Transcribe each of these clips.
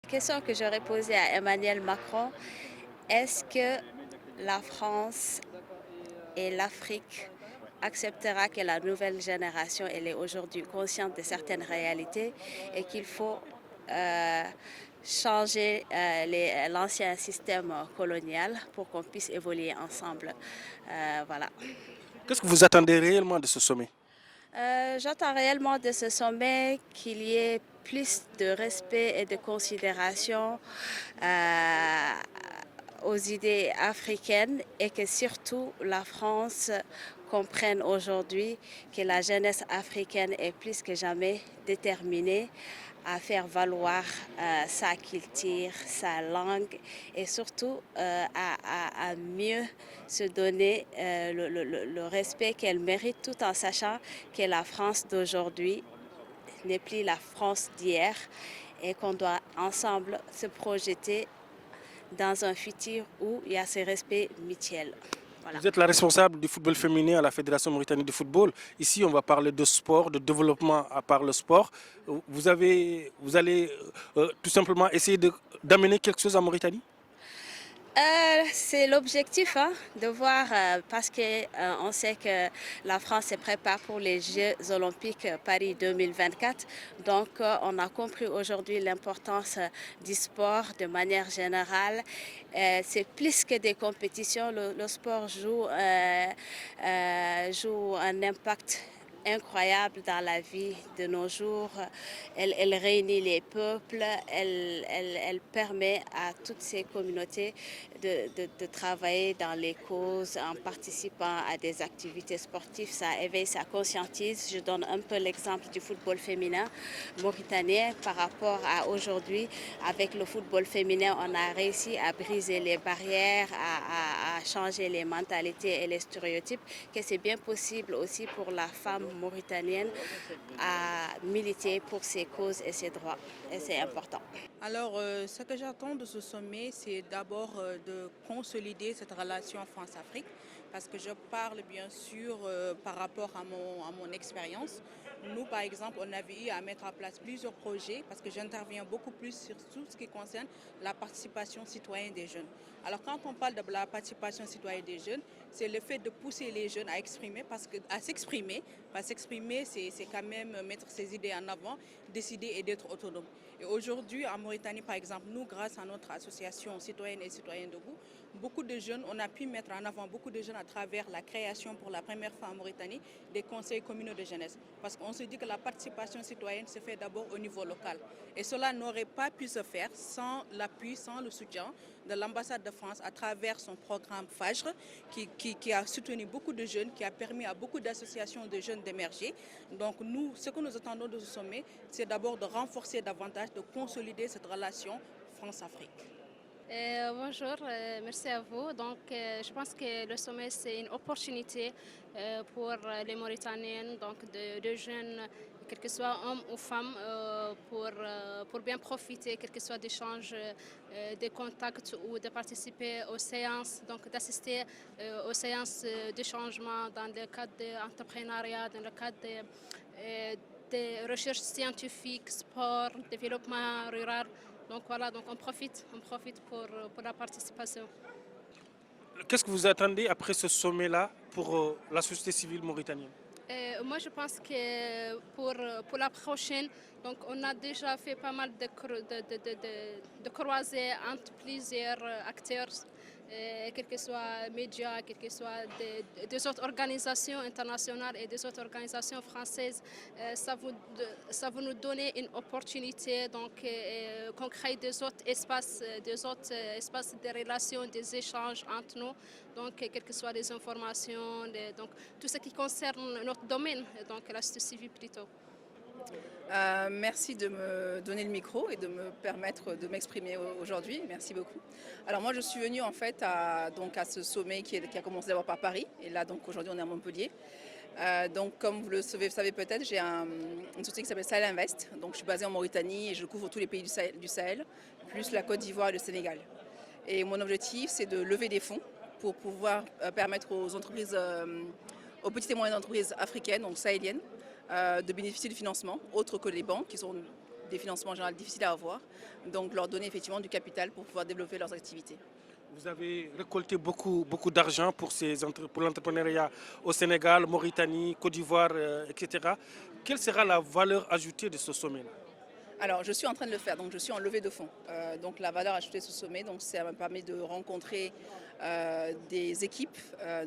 question que j'aurais posée à Emmanuel Macron, est-ce que la France et l'Afrique acceptera que la nouvelle génération elle est aujourd'hui consciente de certaines réalités et qu'il faut euh, changer l'ancien système colonial pour qu'on puisse évoluer ensemble. Voilà. Qu'est-ce que vous attendez réellement de ce sommet? J'attends réellement de ce sommet qu'il y ait plus de respect et de considération euh, aux idées africaines et que surtout la France comprenne aujourd'hui que la jeunesse africaine est plus que jamais déterminée à faire valoir sa culture, sa langue et surtout à mieux se donner le respect qu'elle mérite tout en sachant que la France d'aujourd'hui n'est plus la France d'hier et qu'on doit ensemble se projeter dans un futur où il y a ce respect mutuel. Voilà. Vous êtes la responsable du football féminin à la Fédération mauritanienne de football. Ici, on va parler de sport, de développement à part le sport. Vous allez tout simplement essayer d'amener quelque chose en Mauritanie? C'est l'objectif hein, de voir parce que on sait que la France se prépare pour les Jeux olympiques Paris 2024. Donc on a compris aujourd'hui l'importance du sport de manière générale. C'est plus que des compétitions. Le sport joue un impact incroyable dans la vie de nos jours. Elle réunit les peuples, elle permet à toutes ces communautés de travailler dans les causes en participant à des activités sportives. Ça éveille, ça conscientise. Je donne un peu l'exemple du football féminin mauritanien par rapport à aujourd'hui. Avec le football féminin, on a réussi à briser les barrières, à changer les mentalités et les stéréotypes, que c'est bien possible aussi pour la femme mauritanienne à militer pour ses causes et ses droits. Et c'est important. Alors, ce que j'attends de ce sommet, c'est d'abord de consolider cette relation France-Afrique, parce que je parle bien sûr par rapport à mon expérience. Nous, par exemple, on avait eu à mettre en place plusieurs projets, parce que j'interviens beaucoup plus sur tout ce qui concerne la participation citoyenne des jeunes. Alors, quand on parle de la participation citoyenne des jeunes, c'est le fait de pousser les jeunes à exprimer, à s'exprimer. Parce s'exprimer, c'est quand même mettre ses idées en avant, décider et d'être autonome. Et aujourd'hui, en Mauritanie, par exemple, nous, grâce à notre association citoyenne et citoyens debout, beaucoup de jeunes, on a pu mettre en avant beaucoup de jeunes à travers la création pour la première fois en Mauritanie des conseils communaux de jeunesse. Parce qu'on se dit que la participation citoyenne se fait d'abord au niveau local. Et cela n'aurait pas pu se faire sans l'appui, sans le soutien de l'ambassade de France à travers son programme FAJR qui a soutenu beaucoup de jeunes, qui a permis à beaucoup d'associations de jeunes d'émerger. Donc nous, ce que nous attendons de ce sommet, c'est d'abord de renforcer davantage, de consolider cette relation France-Afrique. Bonjour, merci à vous. Donc, je pense que le sommet, c'est une opportunité pour les Mauritaniennes, donc de jeunes, quel que soit hommes ou femmes, pour bien profiter, quel que soit d'échanges, des contacts ou de participer aux séances, donc d'assister aux séances de changement dans le cadre de l'entrepreneuriat, dans le cadre des recherches scientifiques, sport, développement rural. Donc voilà, donc on profite pour la participation. Qu'est-ce que vous attendez après ce sommet-là pour la société civile mauritanienne? Moi, je pense que pour la prochaine, donc on a déjà fait pas mal de croisées entre plusieurs acteurs, quels que soient médias, quels que soient des autres organisations internationales et des autres organisations françaises. Ça va nous donner une opportunité donc qu'on crée des autres espaces de relations, des échanges entre nous. Donc, quelles que soient les informations, donc tout ce qui concerne notre domaine, donc la société civile plutôt. Merci de me donner le micro et de me permettre de m'exprimer aujourd'hui. Merci beaucoup. Alors moi je suis venue en fait donc à ce sommet qui a commencé d'abord par Paris et là donc aujourd'hui on est à Montpellier. Donc comme vous le savez peut-être, j'ai une société qui s'appelle Sahel Invest. Donc je suis basée en Mauritanie et je couvre tous les pays du Sahel, plus la Côte d'Ivoire et le Sénégal. Et mon objectif c'est de lever des fonds pour pouvoir permettre aux entreprises, aux petites et moyennes entreprises africaines, donc sahéliennes, de bénéficier du financement, autres que les banques, qui sont des financements en général difficiles à avoir. Donc leur donner effectivement du capital pour pouvoir développer leurs activités. Vous avez récolté beaucoup d'argent pour l'entrepreneuriat au Sénégal, Mauritanie, Côte d'Ivoire, etc. Quelle sera la valeur ajoutée de ce sommet-là? Alors, je suis en train de le faire, donc je suis en levée de fonds. Donc, la valeur ajoutée de ce sommet, donc ça m'a permis de rencontrer des équipes,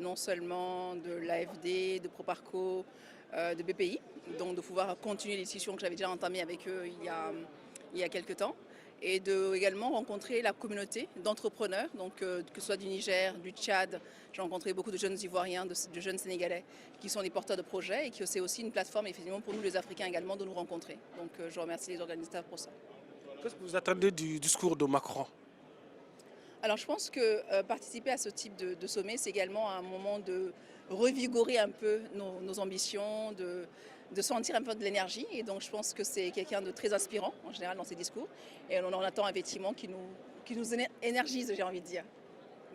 non seulement de l'AFD, de Proparco, de BPI, donc de pouvoir continuer les discussions que j'avais déjà entamées avec eux il y a quelques temps, et de également rencontrer la communauté d'entrepreneurs, donc que ce soit du Niger, du Tchad. J'ai rencontré beaucoup de jeunes Ivoiriens, de jeunes Sénégalais qui sont des porteurs de projets et qui c'est aussi une plateforme effectivement pour nous les Africains également de nous rencontrer. Donc je remercie les organisateurs pour ça. Qu'est-ce que vous attendez du discours de Macron? Alors je pense que participer à ce type de sommet, c'est également un moment de revigorer un peu nos ambitions, de sentir un peu de l'énergie. Et donc je pense que c'est quelqu'un de très inspirant en général dans ses discours. Et on en attend effectivement qui nous énergise, j'ai envie de dire.